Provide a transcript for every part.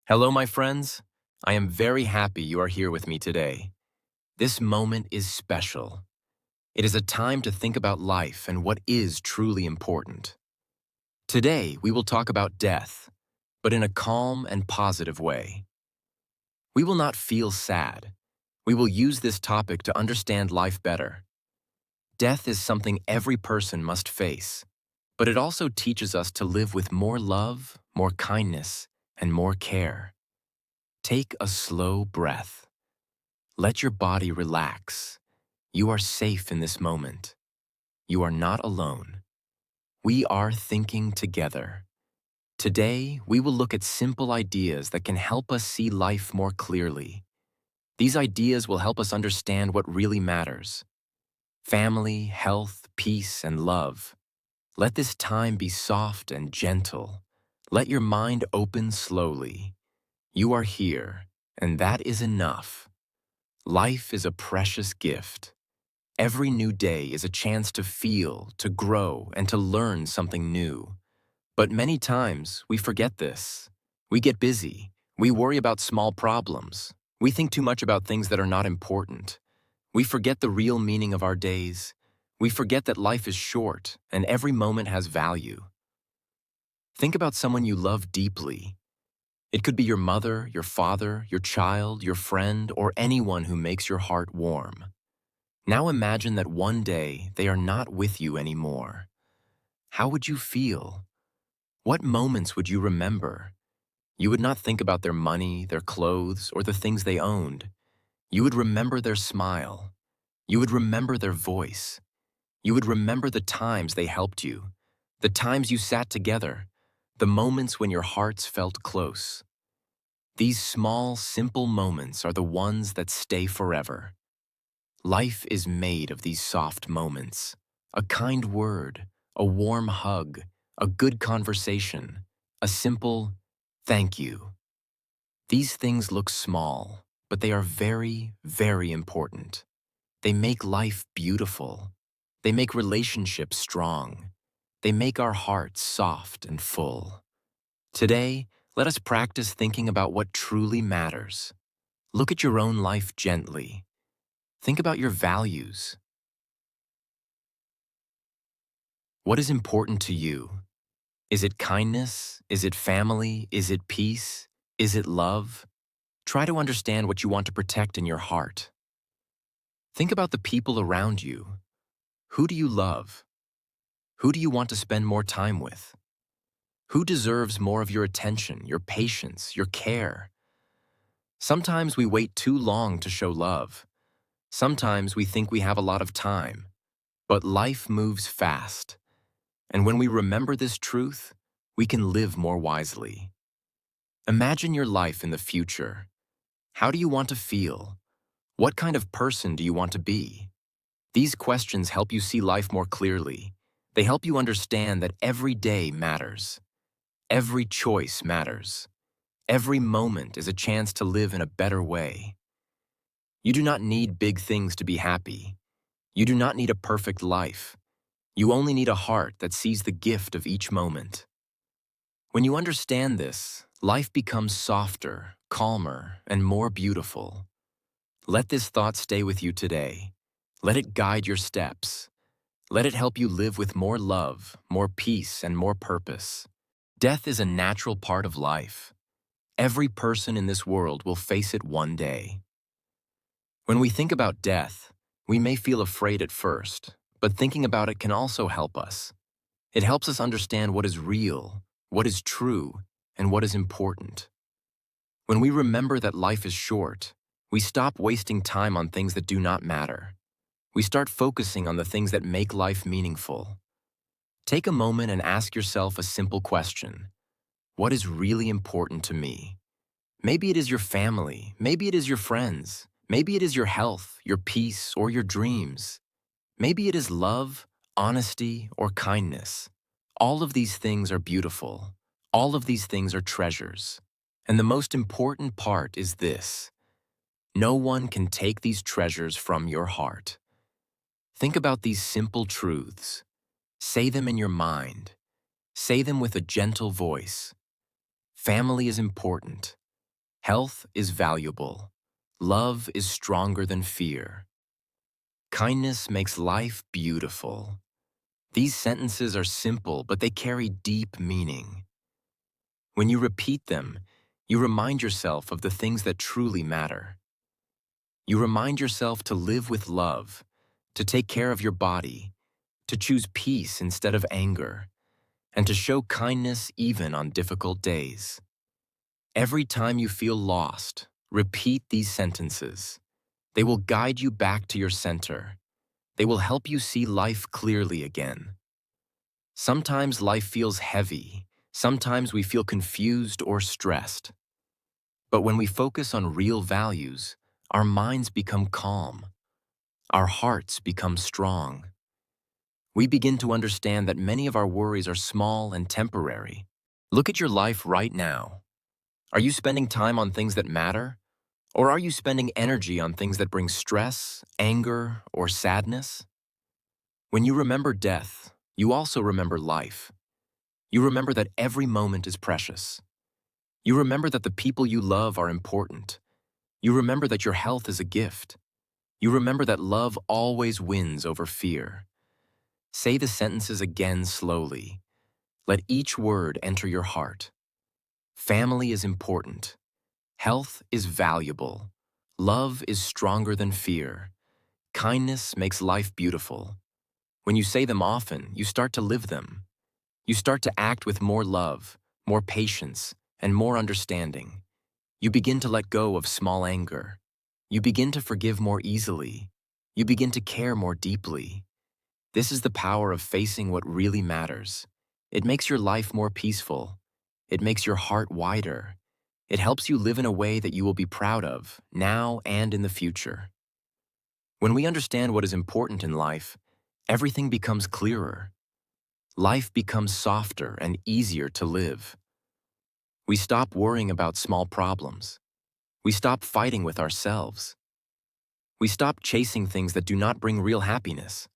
Hello, my friends. I am very happy you are here with me today. This moment is special. It is a time to think about life and what is truly important. Today, we will talk about death, but in a calm and positive way. We will not feel sad. We will use this topic to understand life better. Death is something every person must face, but it also teaches us to live with more love, more kindness, and more care. Take a slow breath. Let your body relax. You are safe in this moment. You are not alone. We are thinking together. Today, we will look at simple ideas that can help us see life more clearly. These ideas will help us understand what really matters: family, health, peace, and love. Let this time be soft and gentle. Let your mind open slowly. You are here, and that is enough. Life is a precious gift. Every new day is a chance to feel, to grow, and to learn something new. But many times, we forget this. We get busy. We worry about small problems. We think too much about things that are not important. We forget the real meaning of our days. We forget that life is short and every moment has value. Think about someone you love deeply. It could be your mother, your father, your child, your friend, or anyone who makes your heart warm. Now imagine that one day they are not with you anymore. How would you feel? What moments would you remember? You would not think about their money, their clothes, or the things they owned. You would remember their smile. You would remember their voice. You would remember the times they helped you, the times you sat together, the moments when your hearts felt close. These small, simple moments are the ones that stay forever. Life is made of these soft moments. A kind word, a warm hug, a good conversation, a simple thank you. These things look small, but they are very, very important. They make life beautiful. They make relationships strong. They make our hearts soft and full. Today, let us practice thinking about what truly matters. Look at your own life gently. Think about your values. What is important to you? Is it kindness? Is it family? Is it peace? Is it love? Try to understand what you want to protect in your heart. Think about the people around you. Who do you love? Who do you want to spend more time with? Who deserves more of your attention, your patience, your care? Sometimes we wait too long to show love. Sometimes we think we have a lot of time. But life moves fast. And when we remember this truth, we can live more wisely. Imagine your life in the future. How do you want to feel? What kind of person do you want to be? These questions help you see life more clearly. They help you understand that every day matters. Every choice matters. Every moment is a chance to live in a better way. You do not need big things to be happy. You do not need a perfect life. You only need a heart that sees the gift of each moment. When you understand this, life becomes softer, calmer, and more beautiful. Let this thought stay with you today. Let it guide your steps. Let it help you live with more love, more peace, and more purpose. Death is a natural part of life. Every person in this world will face it one day. When we think about death, we may feel afraid at first, but thinking about it can also help us. It helps us understand what is real, what is true, and what is important. When we remember that life is short, we stop wasting time on things that do not matter. We start focusing on the things that make life meaningful. Take a moment and ask yourself a simple question. What is really important to me? Maybe it is your family, maybe it is your friends, maybe it is your health, your peace, or your dreams. Maybe it is love, honesty, or kindness. All of these things are beautiful. All of these things are treasures. And the most important part is this: no one can take these treasures from your heart. Think about these simple truths. Say them in your mind. Say them with a gentle voice. Family is important. Health is valuable. Love is stronger than fear. Kindness makes life beautiful. These sentences are simple, but they carry deep meaning. When you repeat them, you remind yourself of the things that truly matter. You remind yourself to live with love, to take care of your body, to choose peace instead of anger, and to show kindness even on difficult days. Every time you feel lost, repeat these sentences. They will guide you back to your center. They will help you see life clearly again. Sometimes life feels heavy. Sometimes we feel confused or stressed. But when we focus on real values, our minds become calm. Our hearts become strong. We begin to understand that many of our worries are small and temporary. Look at your life right now. Are you spending time on things that matter? Or are you spending energy on things that bring stress, anger, or sadness? When you remember death, you also remember life. You remember that every moment is precious. You remember that the people you love are important. You remember that your health is a gift. You remember that love always wins over fear. Say the sentences again slowly. Let each word enter your heart. Family is important. Health is valuable. Love is stronger than fear. Kindness makes life beautiful. When you say them often, you start to live them. You start to act with more love, more patience, and more understanding. You begin to let go of small anger. You begin to forgive more easily. You begin to care more deeply. This is the power of facing what really matters. It makes your life more peaceful. It makes your heart wider. It helps you live in a way that you will be proud of, now and in the future. When we understand what is important in life, everything becomes clearer. Life becomes softer and easier to live. We stop worrying about small problems. We stop fighting with ourselves. We stop chasing things that do not bring real happiness.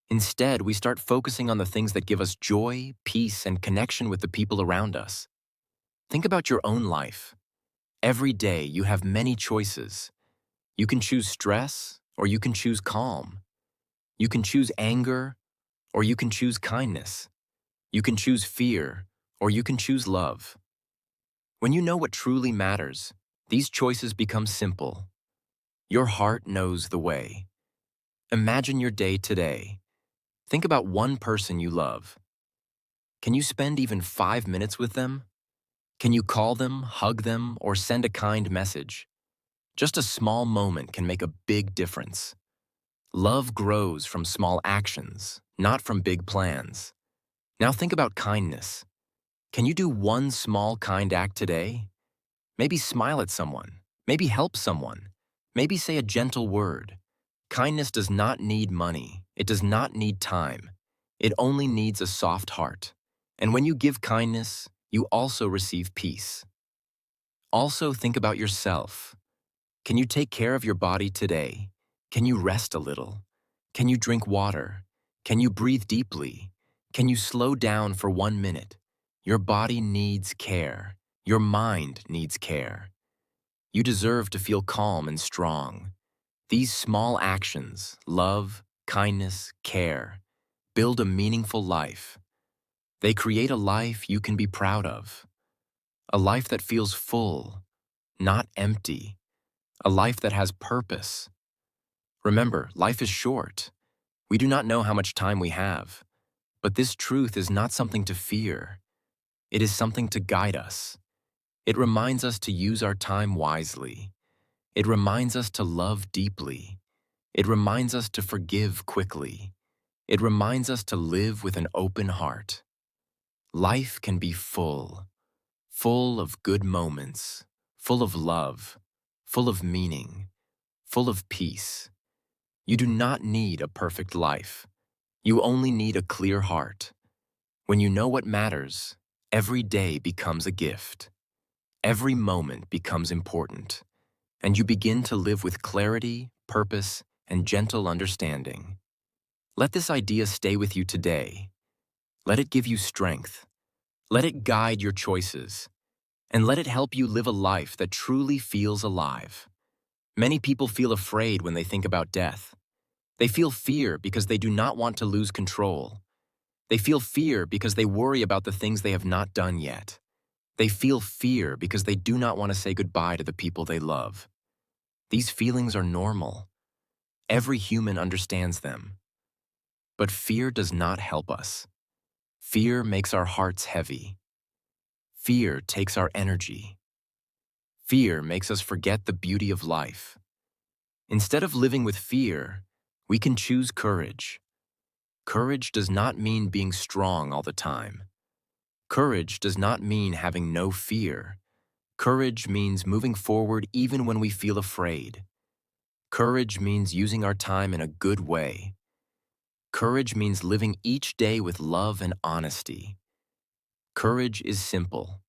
Instead, we start focusing on the things that give us joy, peace, and connection with the people around us. Think about your own life. Every day, you have many choices. You can choose stress, or you can choose calm. You can choose anger, or you can choose kindness. You can choose fear, or you can choose love. When you know what truly matters, these choices become simple. Your heart knows the way. Imagine your day today. Think about one person you love. Can you spend even 5 minutes with them? Can you call them, hug them, or send a kind message? Just a small moment can make a big difference. Love grows from small actions, not from big plans. Now think about kindness. Can you do one small kind act today? Maybe smile at someone. Maybe help someone. Maybe say a gentle word. Kindness does not need money. It does not need time. It only needs a soft heart. And when you give kindness, you also receive peace. Also think about yourself. Can you take care of your body today? Can you rest a little? Can you drink water? Can you breathe deeply? Can you slow down for 1 minute? Your body needs care. Your mind needs care. You deserve to feel calm and strong. These small actions, love, kindness, care, build a meaningful life. They create a life you can be proud of. A life that feels full, not empty. A life that has purpose. Remember, life is short. We do not know how much time we have. But this truth is not something to fear. It is something to guide us. It reminds us to use our time wisely. It reminds us to love deeply. It reminds us to forgive quickly. It reminds us to live with an open heart. Life can be full, full of good moments, full of love, full of meaning, full of peace. You do not need a perfect life. You only need a clear heart. When you know what matters, every day becomes a gift. Every moment becomes important, and you begin to live with clarity, purpose, and gentle understanding. Let this idea stay with you today. Let it give you strength. Let it guide your choices. and let it help you live a life that truly feels alive. Many people feel afraid when they think about death. They feel fear because they do not want to lose control. They feel fear because they worry about the things they have not done yet. They feel fear because they do not want to say goodbye to the people they love. These feelings are normal. Every human understands them. But fear does not help us. Fear makes our hearts heavy. Fear takes our energy. Fear makes us forget the beauty of life. Instead of living with fear, we can choose courage. Courage does not mean being strong all the time. Courage does not mean having no fear. Courage means moving forward even when we feel afraid. Courage means using our time in a good way. Courage means living each day with love and honesty. Courage is simple.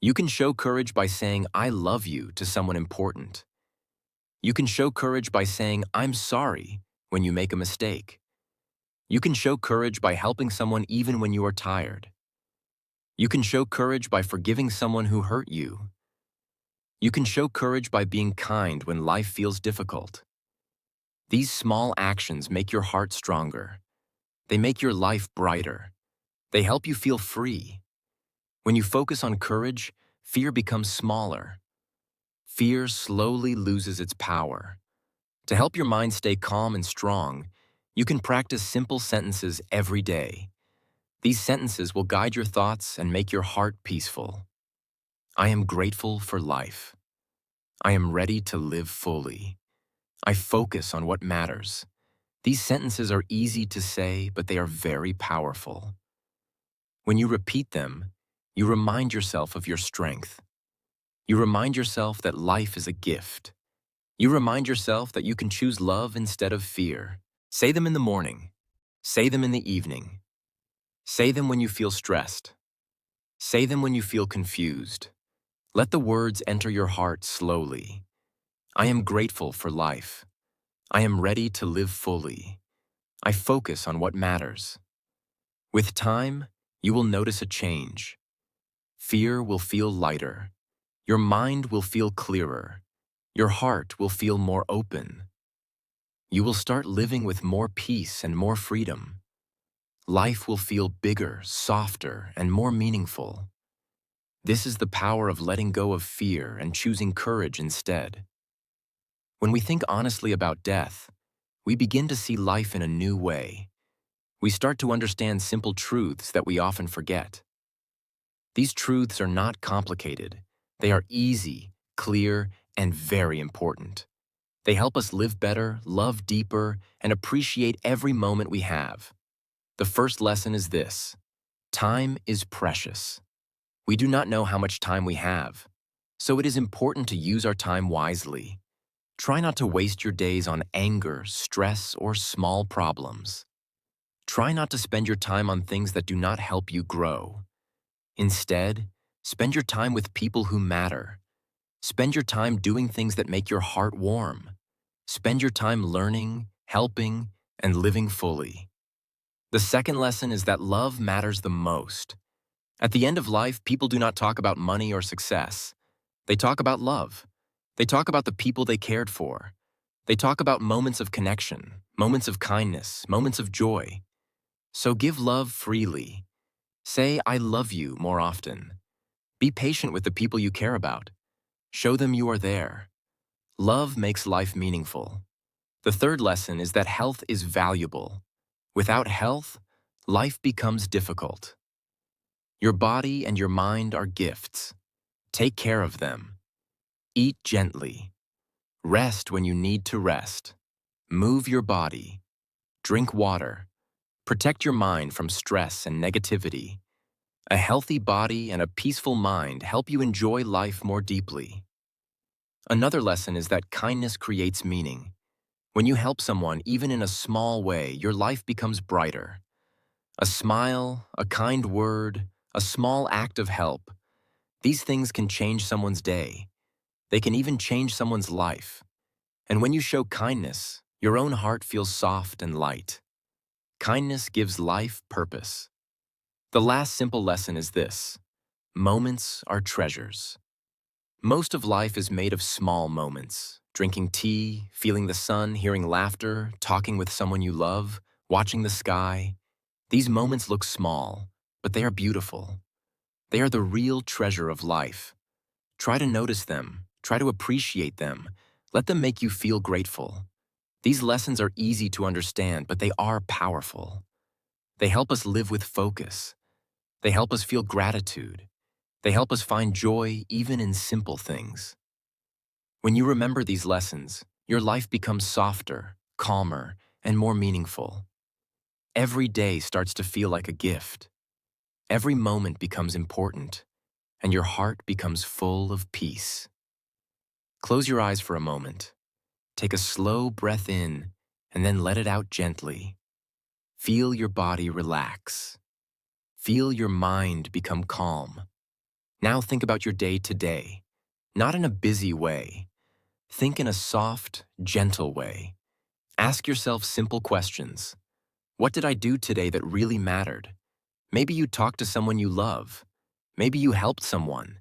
You can show courage by saying, "I love you" to someone important. You can show courage by saying, "I'm sorry" when you make a mistake. You can show courage by helping someone even when you are tired. You can show courage by forgiving someone who hurt you. You can show courage by being kind when life feels difficult. These small actions make your heart stronger. They make your life brighter. They help you feel free. When you focus on courage, fear becomes smaller. Fear slowly loses its power. To help your mind stay calm and strong, you can practice simple sentences every day. These sentences will guide your thoughts and make your heart peaceful. I am grateful for life. I am ready to live fully. I focus on what matters. These sentences are easy to say, but they are very powerful. When you repeat them, you remind yourself of your strength. You remind yourself that life is a gift. You remind yourself that you can choose love instead of fear. Say them in the morning. Say them in the evening. Say them when you feel stressed. Say them when you feel confused. Let the words enter your heart slowly. I am grateful for life. I am ready to live fully. I focus on what matters. With time, you will notice a change. Fear will feel lighter. Your mind will feel clearer. Your heart will feel more open. You will start living with more peace and more freedom. Life will feel bigger, softer, and more meaningful. This is the power of letting go of fear and choosing courage instead. When we think honestly about death, we begin to see life in a new way. We start to understand simple truths that we often forget. These truths are not complicated. They are easy, clear, and very important. They help us live better, love deeper, and appreciate every moment we have. The first lesson is this: time is precious. We do not know how much time we have, so it is important to use our time wisely. Try not to waste your days on anger, stress, or small problems. Try not to spend your time on things that do not help you grow. Instead, spend your time with people who matter. Spend your time doing things that make your heart warm. Spend your time learning, helping, and living fully. The second lesson is that love matters the most. At the end of life, people do not talk about money or success. They talk about love. They talk about the people they cared for. They talk about moments of connection, moments of kindness, moments of joy. So give love freely. Say, "I love you" more often. Be patient with the people you care about. Show them you are there. Love makes life meaningful. The third lesson is that health is valuable. Without health, life becomes difficult. Your body and your mind are gifts. Take care of them. Eat gently. Rest when you need to rest. Move your body. Drink water. Protect your mind from stress and negativity. A healthy body and a peaceful mind help you enjoy life more deeply. Another lesson is that kindness creates meaning. When you help someone, even in a small way, your life becomes brighter. A smile, a kind word, a small act of help. These things can change someone's day. They can even change someone's life. And when you show kindness, your own heart feels soft and light. Kindness gives life purpose. The last simple lesson is this: Moments are treasures. Most of life is made of small moments. Drinking tea, feeling the sun, hearing laughter, talking with someone you love, watching the sky. These moments look small, but they are beautiful. They are the real treasure of life. Try to notice them. Try to appreciate them. Let them make you feel grateful. These lessons are easy to understand, but they are powerful. They help us live with focus. They help us feel gratitude. They help us find joy even in simple things. When you remember these lessons, your life becomes softer, calmer, and more meaningful. Every day starts to feel like a gift. Every moment becomes important, and your heart becomes full of peace. Close your eyes for a moment. Take a slow breath in, and then let it out gently. Feel your body relax. Feel your mind become calm. Now think about your day today, not in a busy way. Think in a soft, gentle way. Ask yourself simple questions. What did I do today that really mattered? Maybe you talked to someone you love. Maybe you helped someone.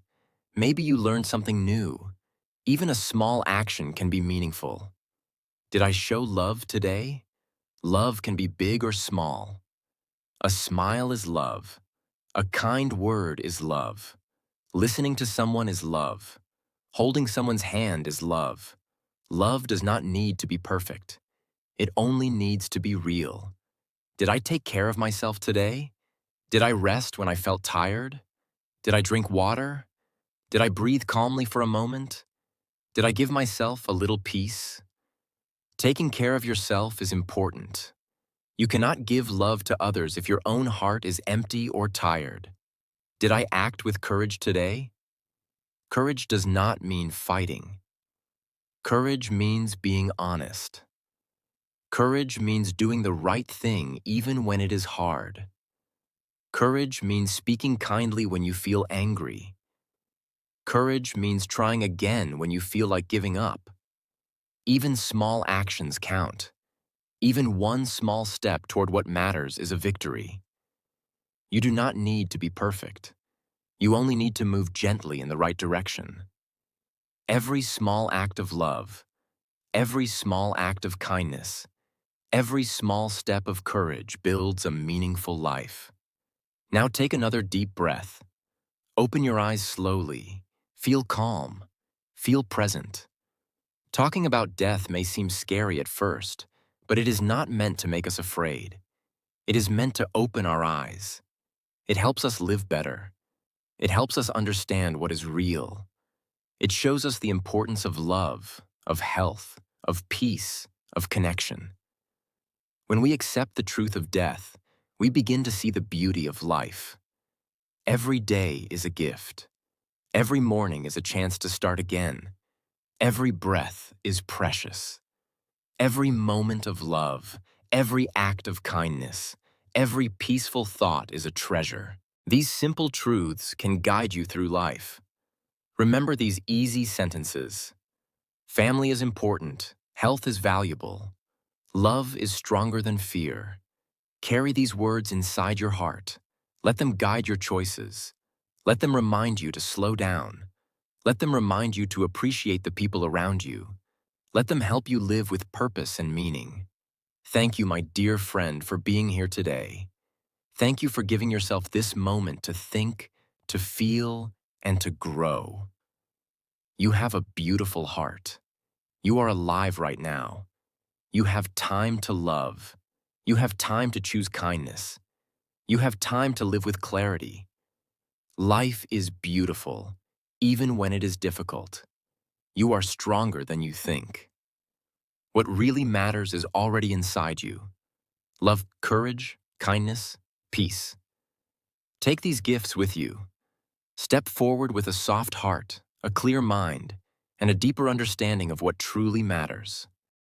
Maybe you learned something new. Even a small action can be meaningful. Did I show love today? Love can be big or small. A smile is love. A kind word is love. Listening to someone is love. Holding someone's hand is love. Love does not need to be perfect. It only needs to be real. Did I take care of myself today? Did I rest when I felt tired? Did I drink water? Did I breathe calmly for a moment? Did I give myself a little peace? Taking care of yourself is important. You cannot give love to others if your own heart is empty or tired. Did I act with courage today? Courage does not mean fighting. Courage means being honest. Courage means doing the right thing even when it is hard. Courage means speaking kindly when you feel angry. Courage means trying again when you feel like giving up. Even small actions count. Even one small step toward what matters is a victory. You do not need to be perfect. You only need to move gently in the right direction. Every small act of love, every small act of kindness, every small step of courage builds a meaningful life. Now take another deep breath. Open your eyes slowly. Feel calm. Feel present. Talking about death may seem scary at first, but it is not meant to make us afraid. It is meant to open our eyes. It helps us live better. It helps us understand what is real. It shows us the importance of love, of health, of peace, of connection. When we accept the truth of death, we begin to see the beauty of life. Every day is a gift. Every morning is a chance to start again. Every breath is precious. Every moment of love, every act of kindness, every peaceful thought is a treasure. These simple truths can guide you through life. Remember these easy sentences. Family is important. Health is valuable. Love is stronger than fear. Carry these words inside your heart. Let them guide your choices. Let them remind you to slow down. Let them remind you to appreciate the people around you. Let them help you live with purpose and meaning. Thank you, my dear friend, for being here today. Thank you for giving yourself this moment to think, to feel, and to grow. You have a beautiful heart. You are alive right now. You have time to love. You have time to choose kindness. You have time to live with clarity. Life is beautiful, even when it is difficult. You are stronger than you think. What really matters is already inside you. Love, courage, kindness, peace. Take these gifts with you. Step forward with a soft heart, a clear mind, and a deeper understanding of what truly matters.